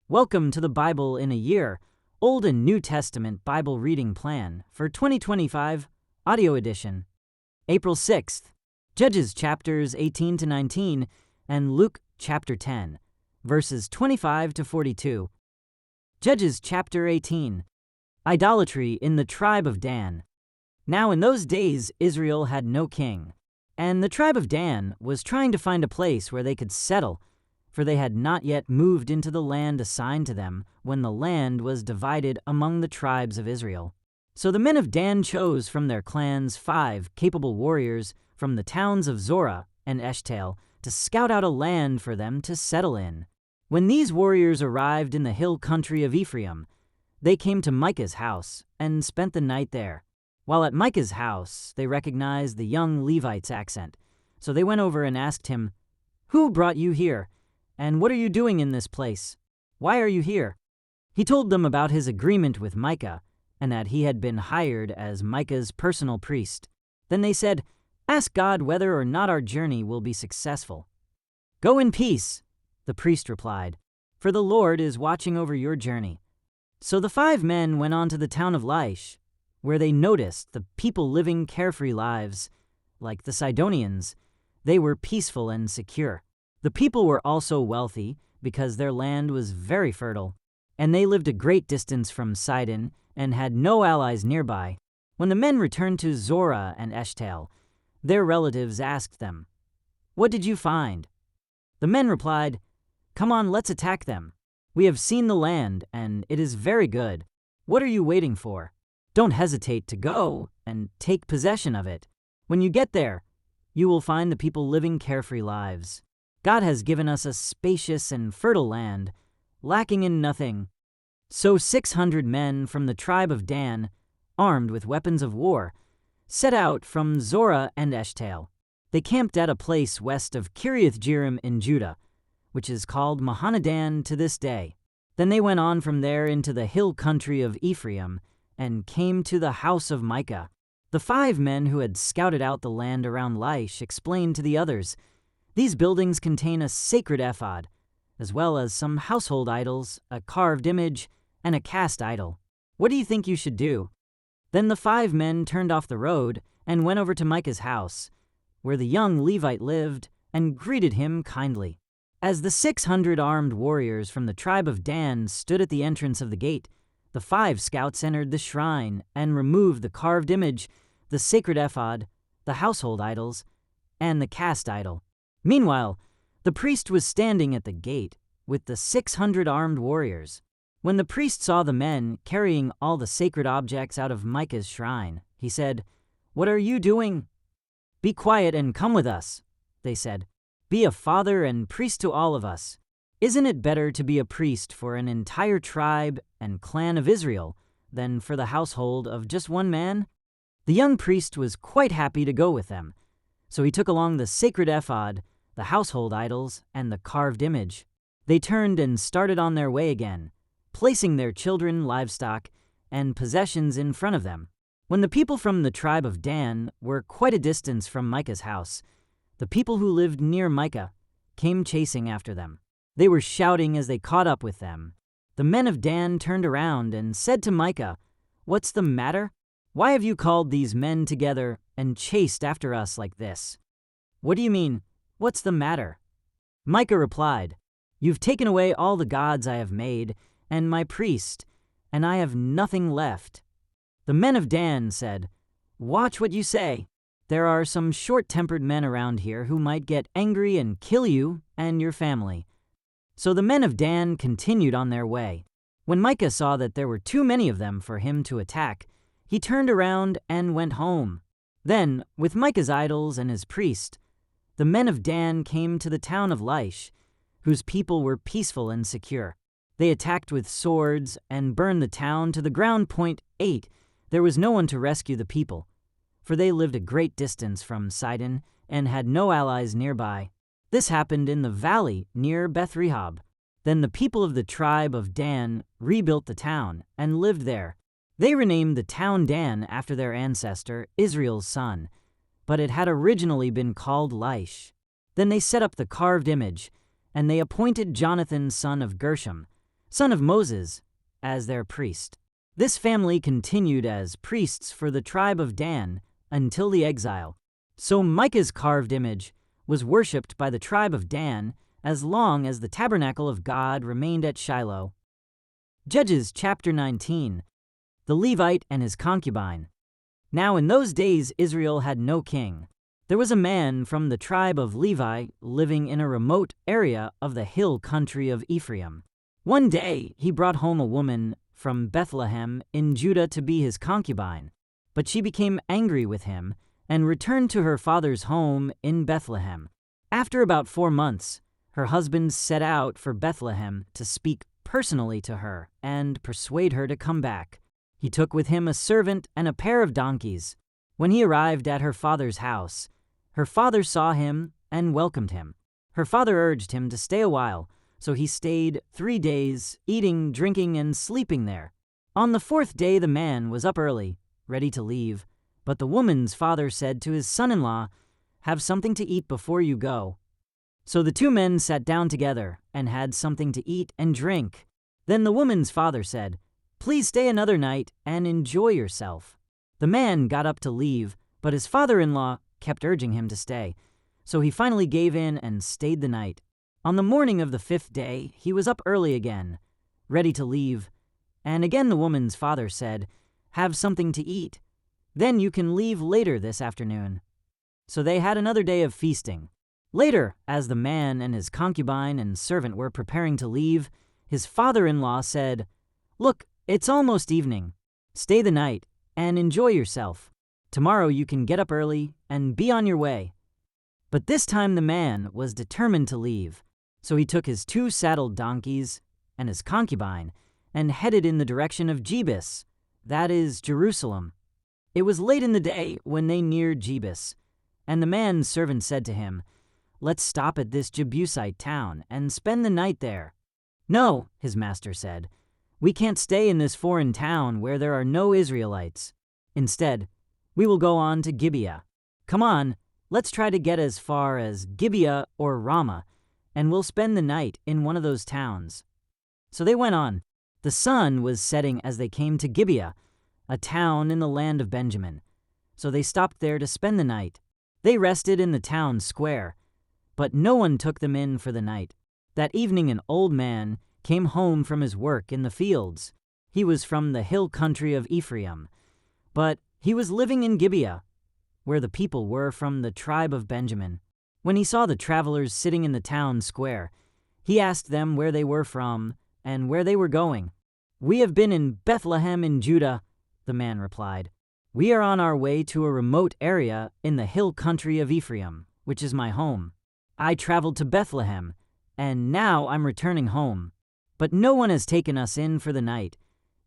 Welcome to the Bible in a Year, Old and New Testament Bible Reading Plan for 2025, Audio Edition. April 6th, Judges chapters 18 to 19 and Luke chapter 10, verses 25 to 42. Judges chapter 18, Idolatry in the tribe of Dan. Now in those days Israel had no king, and the tribe of Dan was trying to find a place where they could settle, for they had not yet moved into the land assigned to them when the land was divided among the tribes of Israel. So the men of Dan chose from their clans 5 capable warriors from the towns of Zorah and Eshtaol to scout out a land for them to settle in. When these warriors arrived in the hill country of Ephraim, they came to Micah's house and spent the night there. While at Micah's house, they recognized the young Levite's accent, so they went over and asked him, "Who brought you here? And what are you doing in this place? Why are you here?" He told them about his agreement with Micah, and that he had been hired as Micah's personal priest. Then they said, "Ask God whether or not our journey will be successful." "Go in peace," the priest replied, "for the Lord is watching over your journey." So the 5 men went on to the town of Laish, where they noticed the people living carefree lives. Like the Sidonians, they were peaceful and secure. The people were also wealthy because their land was very fertile, and they lived a great distance from Sidon and had no allies nearby. When the men returned to Zorah and Eshtaol, their relatives asked them, "What did you find?" The men replied, "Come on, let's attack them. We have seen the land, and it is very good. What are you waiting for? Don't hesitate to go and take possession of it. When you get there, you will find the people living carefree lives. God has given us a spacious and fertile land, lacking in nothing." So 600 men from the tribe of Dan, armed with weapons of war, set out from Zorah and Eshtaol. They camped at a place west of Kiriath-Jearim in Judah, which is called Mahanadan to this day. Then they went on from there into the hill country of Ephraim and came to the house of Micah. The 5 men who had scouted out the land around Laish explained to the others, "These buildings contain a sacred ephod, as well as some household idols, a carved image, and a cast idol. What do you think you should do?" Then the 5 men turned off the road and went over to Micah's house, where the young Levite lived, and greeted him kindly. As the 600 armed warriors from the tribe of Dan stood at the entrance of the gate, the 5 scouts entered the shrine and removed the carved image, the sacred ephod, the household idols, and the cast idol. Meanwhile, the priest was standing at the gate with the 600 armed warriors. When the priest saw the men carrying all the sacred objects out of Micah's shrine, he said, "What are you doing?" "Be quiet and come with us," they said. "Be a father and priest to all of us. Isn't it better to be a priest for an entire tribe and clan of Israel than for the household of just one man?" The young priest was quite happy to go with them, so he took along the sacred ephod, the household idols, and the carved image. They turned and started on their way again, placing their children, livestock, and possessions in front of them. When the people from the tribe of Dan were quite a distance from Micah's house, the people who lived near Micah came chasing after them. They were shouting as they caught up with them. The men of Dan turned around and said to Micah, "What's the matter? Why have you called these men together and chased after us like this?" "What do you mean? What's the matter?" Micah replied, "You've taken away all the gods I have made, and my priest, and I have nothing left." The men of Dan said, "Watch what you say. There are some short-tempered men around here who might get angry and kill you and your family." So the men of Dan continued on their way. When Micah saw that there were too many of them for him to attack, he turned around and went home. Then, with Micah's idols and his priest, the men of Dan came to the town of Laish, whose people were peaceful and secure. They attacked with swords and burned the town to the ground. 8. There was no one to rescue the people, for they lived a great distance from Sidon and had no allies nearby. This happened in the valley near Beth-rehob. Then the people of the tribe of Dan rebuilt the town and lived there. They renamed the town Dan after their ancestor, Israel's son, but it had originally been called Laish. Then they set up the carved image, and they appointed Jonathan son of Gershom, son of Moses, as their priest. This family continued as priests for the tribe of Dan until the exile. So Micah's carved image was worshipped by the tribe of Dan as long as the tabernacle of God remained at Shiloh. Judges chapter 19. The Levite and his concubine. Now in those days Israel had no king. There was a man from the tribe of Levi living in a remote area of the hill country of Ephraim. One day he brought home a woman from Bethlehem in Judah to be his concubine, but she became angry with him and returned to her father's home in Bethlehem. After about 4 months, her husband set out for Bethlehem to speak personally to her and persuade her to come back. He took with him a servant and a pair of donkeys. When he arrived at her father's house, her father saw him and welcomed him. Her father urged him to stay a while, so he stayed 3 days, eating, drinking, and sleeping there. On the 4th day the man was up early, ready to leave, but the woman's father said to his son-in-law, "Have something to eat before you go." So the 2 men sat down together and had something to eat and drink. Then the woman's father said, "Please stay another night and enjoy yourself." The man got up to leave, but his father-in-law kept urging him to stay, so he finally gave in and stayed the night. On the morning of the 5th day, he was up early again, ready to leave, and again the woman's father said, "Have something to eat. Then you can leave later this afternoon." So they had another day of feasting. Later, as the man and his concubine and servant were preparing to leave, his father-in-law said, "Look, it's almost evening. Stay the night and enjoy yourself. Tomorrow you can get up early and be on your way." But this time the man was determined to leave, so he took his 2 saddled donkeys and his concubine and headed in the direction of Jebus, that is, Jerusalem. It was late in the day when they neared Jebus, and the man's servant said to him, "Let's stop at this Jebusite town and spend the night there." "No," his master said, "we can't stay in this foreign town where there are no Israelites. Instead, we will go on to Gibeah. Come on, let's try to get as far as Gibeah or Ramah, and we'll spend the night in one of those towns." So they went on. The sun was setting as they came to Gibeah, a town in the land of Benjamin. So they stopped there to spend the night. They rested in the town square, but no one took them in for the night. That evening an old man came home from his work in the fields. He was from the hill country of Ephraim, but he was living in Gibeah, where the people were from the tribe of Benjamin. When he saw the travelers sitting in the town square, he asked them where they were from and where they were going. "We have been in Bethlehem in Judah," the man replied. "We are on our way to a remote area in the hill country of Ephraim, which is my home. I traveled to Bethlehem, and now I'm returning home. But no one has taken us in for the night,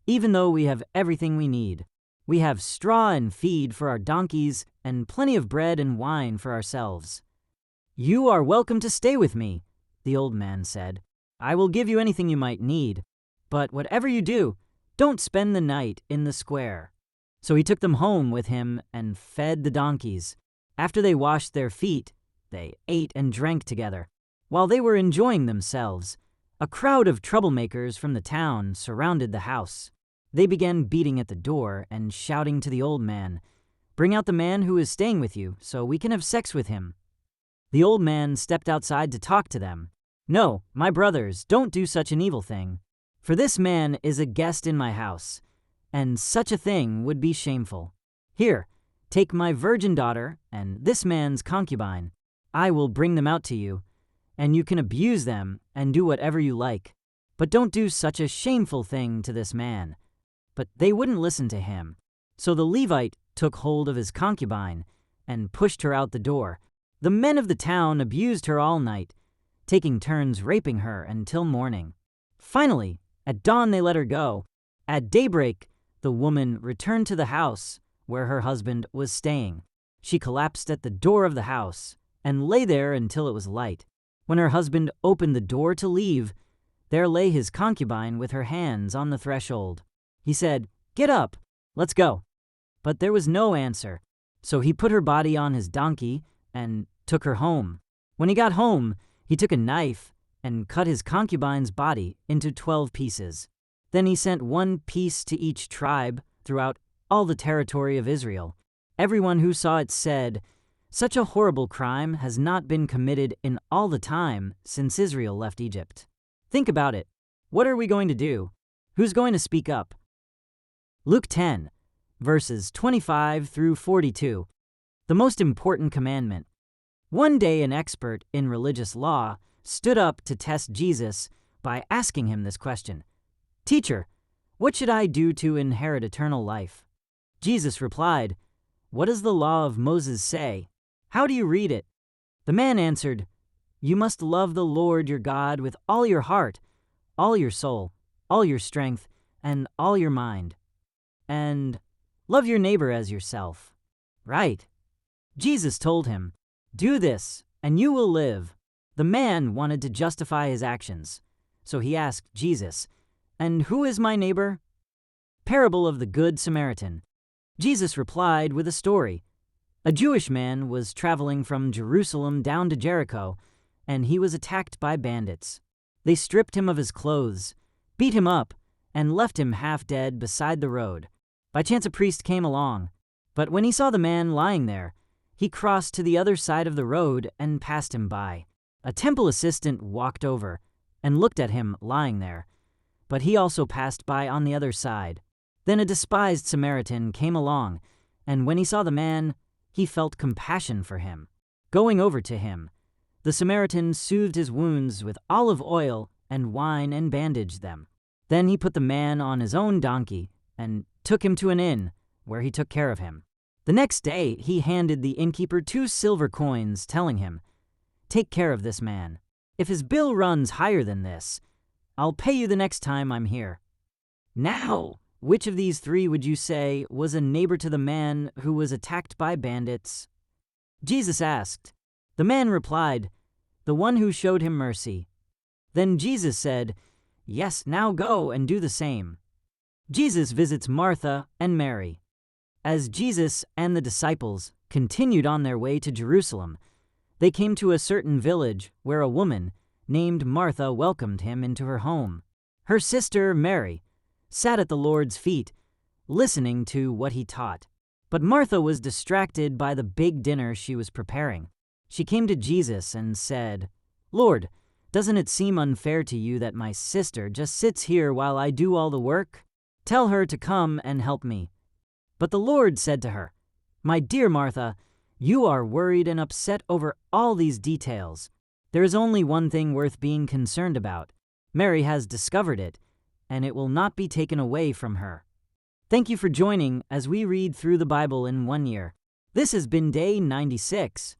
even though we have everything we need. We have straw and feed for our donkeys and plenty of bread and wine for ourselves." "You are welcome to stay with me," the old man said. "I will give you anything you might need, but whatever you do, don't spend the night in the square." So he took them home with him and fed the donkeys. After they washed their feet, they ate and drank together. While they were enjoying themselves, a crowd of troublemakers from the town surrounded the house. They began beating at the door and shouting to the old man, "Bring out the man who is staying with you so we can have sex with him." The old man stepped outside to talk to them. "No, my brothers, don't do such an evil thing. For this man is a guest in my house, and such a thing would be shameful. Here, take my virgin daughter and this man's concubine. I will bring them out to you, and you can abuse them and do whatever you like. But don't do such a shameful thing to this man." But they wouldn't listen to him. So the Levite took hold of his concubine and pushed her out the door. The men of the town abused her all night, taking turns raping her until morning. Finally, at dawn they let her go. At daybreak, the woman returned to the house where her husband was staying. She collapsed at the door of the house and lay there until it was light. When her husband opened the door to leave, there lay his concubine with her hands on the threshold. He said, "Get up, let's go." But there was no answer, so he put her body on his donkey and took her home. When he got home, he took a knife and cut his concubine's body into 12 pieces. Then he sent one piece to each tribe throughout all the territory of Israel. Everyone who saw it said, "Such a horrible crime has not been committed in all the time since Israel left Egypt." Think about it. What are we going to do? Who's going to speak up? Luke 10, verses 25 through 42. The most important commandment. One day an expert in religious law stood up to test Jesus by asking him this question. "Teacher, what should I do to inherit eternal life?" Jesus replied, "What does the law of Moses say? How do you read it?" The man answered, "You must love the Lord your God with all your heart, all your soul, all your strength, and all your mind. And love your neighbor as yourself." Right. Jesus told him, "Do this, and you will live." The man wanted to justify his actions, so he asked Jesus, "And who is my neighbor?" Parable of the Good Samaritan. Jesus replied with a story. A Jewish man was traveling from Jerusalem down to Jericho, and he was attacked by bandits. They stripped him of his clothes, beat him up, and left him half dead beside the road. By chance a priest came along, but when he saw the man lying there, he crossed to the other side of the road and passed him by. A temple assistant walked over and looked at him lying there, but he also passed by on the other side. Then a despised Samaritan came along, and when he saw the man, he felt compassion for him. Going over to him, the Samaritan soothed his wounds with olive oil and wine and bandaged them. Then he put the man on his own donkey and took him to an inn, where he took care of him. The next day he handed the innkeeper 2 silver coins, telling him, "Take care of this man. If his bill runs higher than this, I'll pay you the next time I'm here." Now, which of these 3 would you say was a neighbor to the man who was attacked by bandits? Jesus asked. The man replied, "The one who showed him mercy." Then Jesus said, "Yes, now go and do the same." Jesus visits Martha and Mary. As Jesus and the disciples continued on their way to Jerusalem, they came to a certain village where a woman named Martha welcomed him into her home. Her sister, Mary, sat at the Lord's feet, listening to what he taught. But Martha was distracted by the big dinner she was preparing. She came to Jesus and said, "Lord, doesn't it seem unfair to you that my sister just sits here while I do all the work? Tell her to come and help me." But the Lord said to her, "My dear Martha, you are worried and upset over all these details. There is only one thing worth being concerned about. Mary has discovered it, and it will not be taken away from her." Thank you for joining as we read through the Bible in 1 year. This has been day 96.